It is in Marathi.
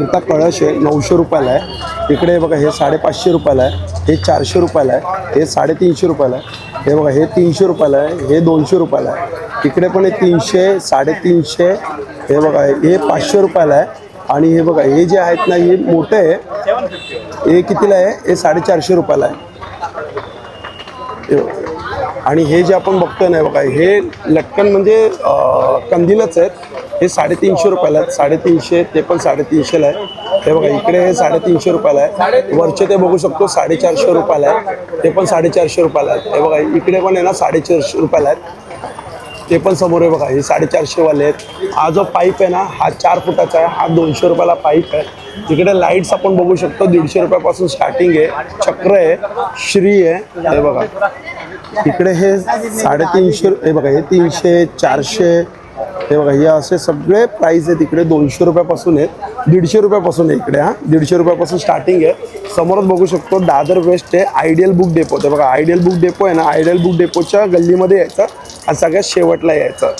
आता कळश आहे 900 रुपयाला आहे. इकडे बघा हे 550 रुपयाला आहे, हे 400 रुपयाला आहे, हे 350 रुपयाला आहे, हे बघा हे 300 रुपयाला आहे, हे 200 रुपयाला आहे. इकडे पण हे 300, 350, हे बघा हे 500 रुपयाला आहे. आणि हे बघा हे जे आहेत ना हे मोठे आहे, हे कितीला आहे, हे 450 रुपयाला आहे. आणि हे जे आपण बघतोय ना बघा हे लटकन म्हणजे कंदीलच आहेत. हे 350 रुपयाला आहेत, 350, ते पण 350ला आहे. हे बघा इकडे हे 350 रुपयाला आहे. वरचे ते बघू शकतो 450 रुपयाला आहे, ते पण 450 रुपयाला आहेत. हे बघा इकडे पण आहे ना 450 रुपयाला आहेत, ते पण समोर आहे बघा हे 450 वाले आहेत. हा जो पाईप आहे ना हा 4 फुटाचा आहे, हा 200 रुपयाला पाईप आहे. तिकडे लाईट्स आपण बघू शकतो 150 रुपयापासून स्टार्टिंग आहे. चक्र आहे, श्री आहे. हे बघा इकडे हे 350, हे बघा हे 300, 400, हे बघा हे असे सगळे प्राईस आहेत. इकडे 200 रुपयापासून आहेत, 150 रुपयापासून आहे इकडे. 150 रुपयापासून स्टार्टिंग आहे. समोरच बघू शकतो दादर वेस्ट आहे आयडियल बुक डेपो. ते बघा आयडियल बुक डेपो आहे ना, आयडियल बुक डेपोच्या गल्लीमध्ये यायचं आणि सगळ्यात शेवटला यायचं.